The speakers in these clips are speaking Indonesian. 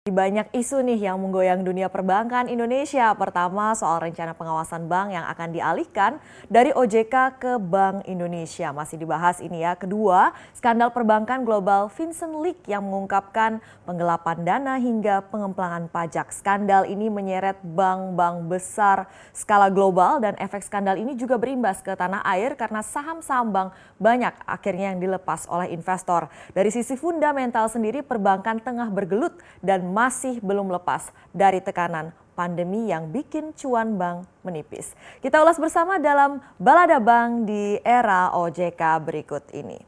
Banyak isu nih yang menggoyang dunia perbankan Indonesia. Pertama, soal rencana pengawasan bank yang akan dialihkan dari OJK ke Bank Indonesia. Masih dibahas ini ya. Kedua, skandal perbankan global Vincent Leak yang mengungkapkan penggelapan dana hingga pengemplangan pajak. Skandal ini menyeret bank-bank besar skala global dan efek skandal ini juga berimbas ke tanah air karena saham-saham bank banyak akhirnya yang dilepas oleh investor. Dari sisi fundamental sendiri, perbankan tengah bergelut dan masih belum lepas dari tekanan pandemi yang bikin cuan bank menipis. Kita ulas bersama dalam Balada Bank di era OJK berikut ini.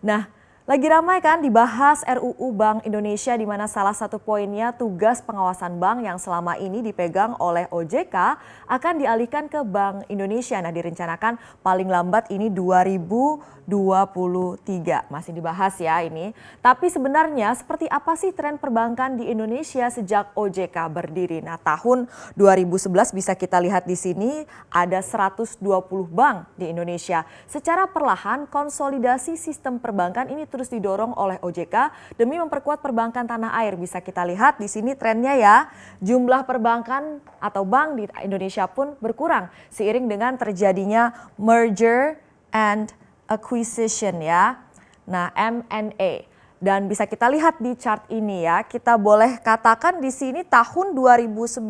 Nah, lagi ramai kan dibahas RUU Bank Indonesia di mana salah satu poinnya tugas pengawasan bank yang selama ini dipegang oleh OJK akan dialihkan ke Bank Indonesia. Nah, direncanakan paling lambat ini 2023. Masih dibahas ya ini. Tapi sebenarnya seperti apa sih tren perbankan di Indonesia sejak OJK berdiri? Nah, tahun 2011 bisa kita lihat di sini ada 120 bank di Indonesia. Secara perlahan konsolidasi sistem perbankan ini terus didorong oleh OJK demi memperkuat perbankan tanah air. Bisa kita lihat di sini trennya ya, jumlah perbankan atau bank di Indonesia pun berkurang seiring dengan terjadinya merger and acquisition ya. Nah, M&A. Dan bisa kita lihat di chart ini ya, kita boleh katakan di sini tahun 2019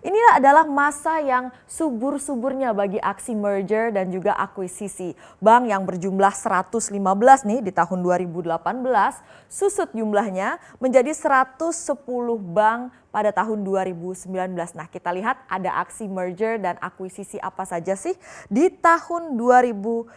ini adalah masa yang subur-suburnya bagi aksi merger dan juga akuisisi. Bank yang berjumlah 115 nih di tahun 2018 susut jumlahnya menjadi 110 bank pada tahun 2019. Nah, kita lihat ada aksi merger dan akuisisi apa saja sih di tahun 2019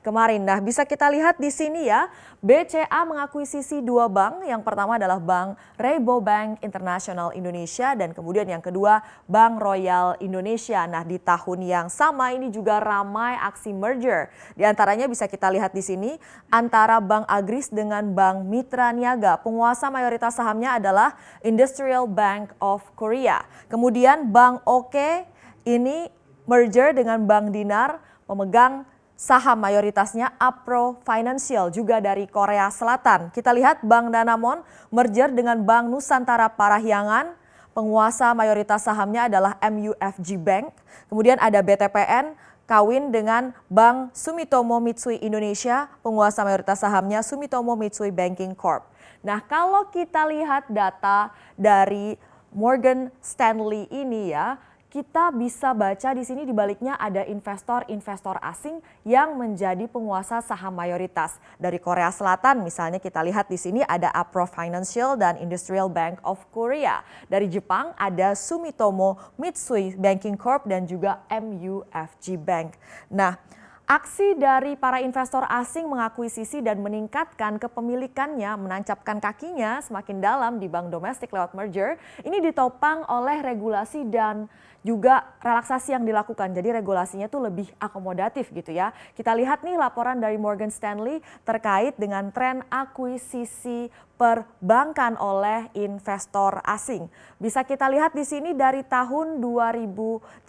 kemarin. Nah, bisa kita lihat di sini ya, BCA mengakuisisi dua bank. Yang pertama adalah Bank Rabobank International Indonesia dan kemudian yang kedua Bank Royal Indonesia. Nah, di tahun yang sama ini juga ramai aksi merger. Di antaranya bisa kita lihat di sini antara Bank Agris dengan Bank Mitra Niaga. Penguasa mayoritas sahamnya adalah Industrial Bank of Korea. Kemudian Bank OK ini merger dengan Bank Dinar, pemegang saham mayoritasnya Apro Financial juga dari Korea Selatan. Kita lihat Bank Danamon merger dengan Bank Nusantara Parahyangan. Penguasa mayoritas sahamnya adalah MUFG Bank. Kemudian ada BTPN kawin dengan Bank Sumitomo Mitsui Indonesia. Penguasa mayoritas sahamnya Sumitomo Mitsui Banking Corp. Nah, kalau kita lihat data dari Morgan Stanley ini ya, kita bisa baca di sini di baliknya ada investor-investor asing yang menjadi penguasa saham mayoritas. Dari Korea Selatan misalnya kita lihat di sini ada Apro Financial dan Industrial Bank of Korea. Dari Jepang ada Sumitomo Mitsui Banking Corp dan juga MUFG Bank. Nah, aksi dari para investor asing mengakuisisi dan meningkatkan kepemilikannya, menancapkan kakinya semakin dalam di bank domestik lewat merger, ini ditopang oleh regulasi dan juga relaksasi yang dilakukan. Jadi regulasinya tuh lebih akomodatif gitu ya. Kita lihat nih laporan dari Morgan Stanley terkait dengan tren akuisisi perbankan oleh investor asing. Bisa kita lihat di sini dari tahun 2013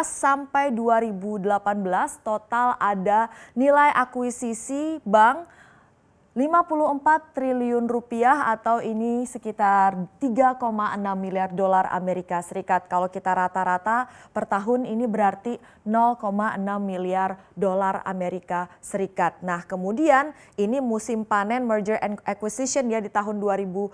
sampai 2018 total ada nilai akuisisi bank 54 triliun rupiah atau ini sekitar 3,6 miliar dolar Amerika Serikat. Kalau kita rata-rata per tahun ini berarti 0,6 miliar dolar Amerika Serikat. Nah, kemudian ini musim panen merger and acquisition ya di tahun 2019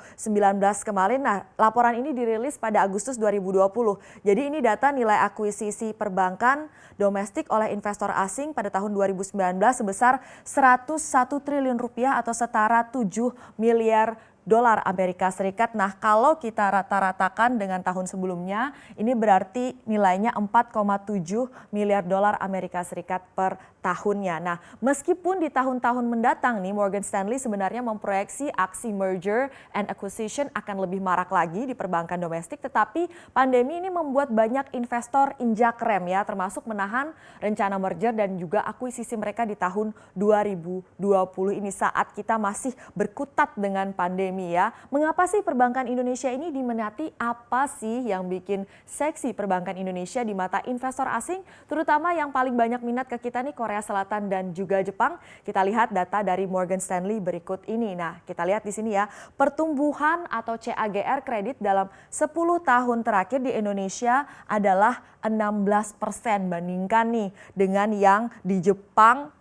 kemarin. Nah, laporan ini dirilis pada Agustus 2020. Jadi ini data nilai akuisisi perbankan domestik oleh investor asing pada tahun 2019 sebesar 101 triliun rupiah atau setara 7 miliar dolar Amerika Serikat. Nah, kalau kita rata-ratakan dengan tahun sebelumnya, ini berarti nilainya 4,7 miliar dolar Amerika Serikat per tahunnya. Nah, meskipun di tahun-tahun mendatang nih Morgan Stanley sebenarnya memproyeksi aksi merger and acquisition akan lebih marak lagi di perbankan domestik, tetapi pandemi ini membuat banyak investor injak rem ya, termasuk menahan rencana merger dan juga akuisisi mereka di tahun 2020 ini saat kita masih berkutat dengan pandemi ya. Mengapa sih perbankan Indonesia ini diminati? Apa sih yang bikin seksi perbankan Indonesia di mata investor asing? Terutama yang paling banyak minat ke kita nih Korea Korea Selatan dan juga Jepang. Kita lihat data dari Morgan Stanley berikut ini. Nah, kita lihat di sini ya, pertumbuhan atau CAGR kredit dalam 10 tahun terakhir di Indonesia adalah 16%, bandingkan nih dengan yang di Jepang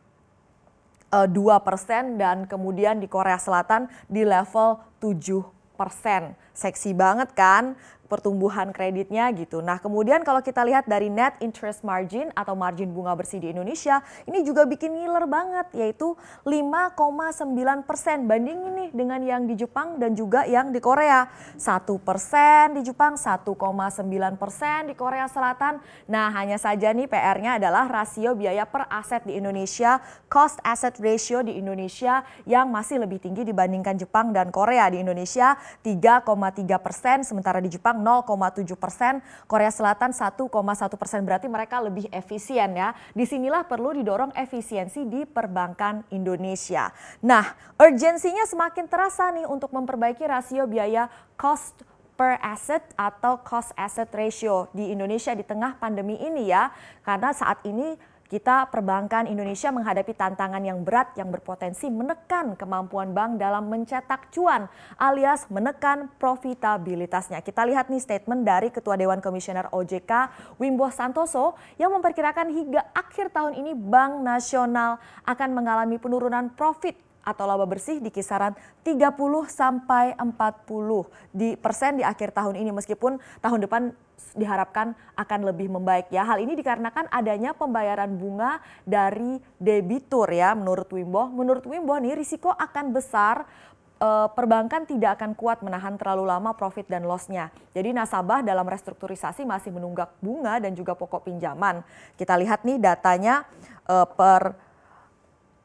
2% dan kemudian di Korea Selatan di level 7%. Seksi banget kan pertumbuhan kreditnya gitu. Nah, kemudian kalau kita lihat dari net interest margin atau margin bunga bersih di Indonesia, ini juga bikin ngiler banget, yaitu 5,9%. Bandingin nih dengan yang di Jepang dan juga yang di Korea. 1% di Jepang, 1,9% di Korea Selatan. Nah, hanya saja nih PR-nya adalah rasio biaya per aset di Indonesia, cost asset ratio di Indonesia yang masih lebih tinggi dibandingkan Jepang dan Korea. Di Indonesia 3,3%, sementara di Jepang 0,7%, Korea Selatan 1,1%, berarti mereka lebih efisien ya. Disinilah perlu didorong efisiensi di perbankan Indonesia. Nah, urgensinya semakin terasa nih untuk memperbaiki rasio biaya cost per asset atau cost asset ratio di Indonesia di tengah pandemi ini ya. Karena saat ini kita perbankan Indonesia menghadapi tantangan yang berat yang berpotensi menekan kemampuan bank dalam mencetak cuan alias menekan profitabilitasnya. Kita lihat nih statement dari Ketua Dewan Komisioner OJK Wimbo Santoso yang memperkirakan hingga akhir tahun ini Bank Nasional akan mengalami penurunan profit atau laba bersih di kisaran 30 sampai 40% di akhir tahun ini, meskipun tahun depan diharapkan akan lebih membaik ya. Hal ini dikarenakan adanya pembayaran bunga dari debitur ya menurut Wimbo. Menurut Wimbo nih risiko akan besar perbankan tidak akan kuat menahan terlalu lama profit dan loss-nya. Jadi nasabah dalam restrukturisasi masih menunggak bunga dan juga pokok pinjaman. Kita lihat nih datanya per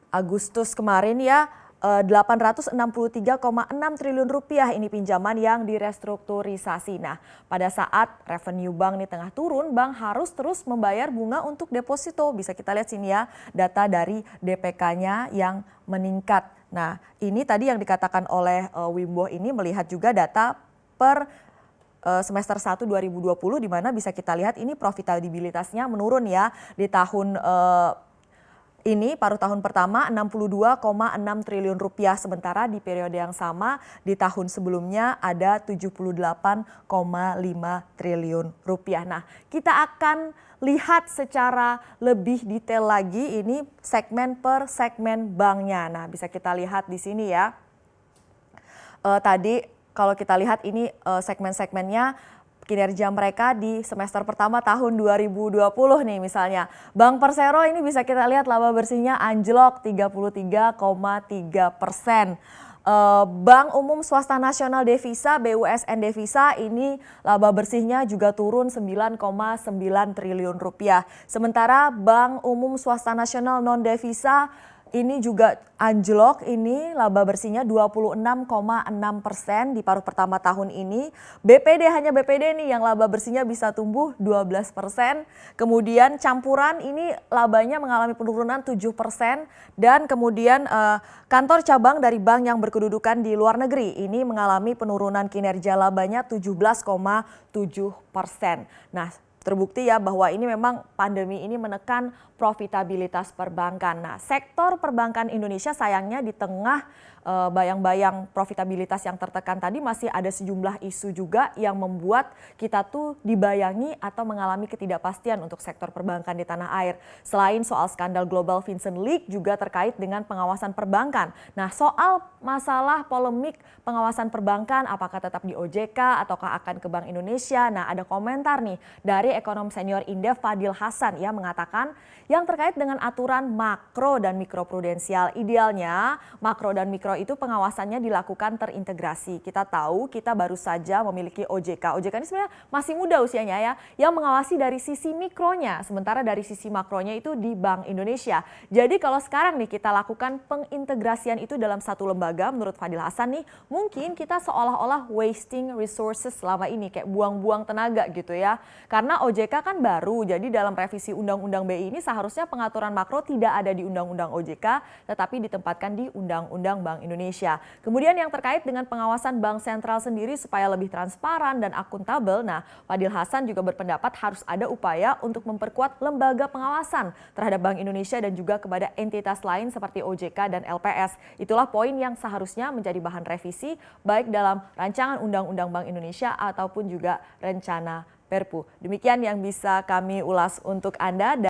Agustus kemarin ya, 863,6 triliun rupiah ini pinjaman yang direstrukturisasi. Nah, pada saat revenue bank ini tengah turun, bank harus terus membayar bunga untuk deposito. Bisa kita lihat sini ya, data dari DPK-nya yang meningkat. Nah, ini tadi yang dikatakan oleh Wimbo ini melihat juga data per semester 1 2020 di mana bisa kita lihat ini profitabilitasnya menurun ya di tahun ini paruh tahun pertama 62,6 triliun rupiah, sementara di periode yang sama di tahun sebelumnya ada 78,5 triliun rupiah. Nah, kita akan lihat secara lebih detail lagi ini segmen per segmen banknya. Nah, bisa kita lihat di sini ya. Tadi kalau kita lihat ini segmen-segmennya, kinerja mereka di semester pertama tahun 2020 nih misalnya. Bank Persero ini bisa kita lihat laba bersihnya anjlok 33,3%. Bank Umum Swasta Nasional Devisa BUSN Devisa ini laba bersihnya juga turun 9,9 triliun rupiah. Sementara Bank Umum Swasta Nasional Non Devisa ini juga anjlok, ini laba bersihnya 26,6% di paruh pertama tahun ini. BPD, hanya BPD nih yang laba bersihnya bisa tumbuh 12%. Kemudian campuran ini labanya mengalami penurunan 7%. Dan kemudian kantor cabang dari bank yang berkedudukan di luar negeri ini mengalami penurunan kinerja labanya 17,7%. Nah, terbukti ya bahwa ini memang pandemi ini menekan profitabilitas perbankan. Nah, sektor perbankan Indonesia sayangnya di tengah bayang-bayang profitabilitas yang tertekan tadi masih ada sejumlah isu juga yang membuat kita tuh dibayangi atau mengalami ketidakpastian untuk sektor perbankan di tanah air. Selain soal skandal Global Vincent Leak juga terkait dengan pengawasan perbankan. Nah, soal masalah polemik pengawasan perbankan apakah tetap di OJK ataukah akan ke Bank Indonesia. Nah, ada komentar nih dari ekonom senior Indef Fadil Hasan yang mengatakan yang terkait dengan aturan makro dan mikro prudensial. Idealnya makro dan mikro itu pengawasannya dilakukan terintegrasi. Kita tahu kita baru saja memiliki OJK. OJK ini sebenarnya masih muda usianya ya, yang mengawasi dari sisi mikronya, sementara dari sisi makronya itu di Bank Indonesia. Jadi kalau sekarang nih kita lakukan pengintegrasian itu dalam satu lembaga, menurut Fadil Hasan nih, mungkin kita seolah-olah wasting resources selama ini, kayak buang-buang tenaga gitu ya. Karena OJK kan baru, jadi dalam revisi Undang-Undang BI ini seharusnya pengaturan makro tidak ada di Undang-Undang OJK, tetapi ditempatkan di Undang-Undang Bank Bank Indonesia. Kemudian yang terkait dengan pengawasan Bank Sentral sendiri supaya lebih transparan dan akuntabel, nah Fadil Hasan juga berpendapat harus ada upaya untuk memperkuat lembaga pengawasan terhadap Bank Indonesia dan juga kepada entitas lain seperti OJK dan LPS. Itulah poin yang seharusnya menjadi bahan revisi baik dalam rancangan Undang-Undang Bank Indonesia ataupun juga rencana Perpu. Demikian yang bisa kami ulas untuk Anda.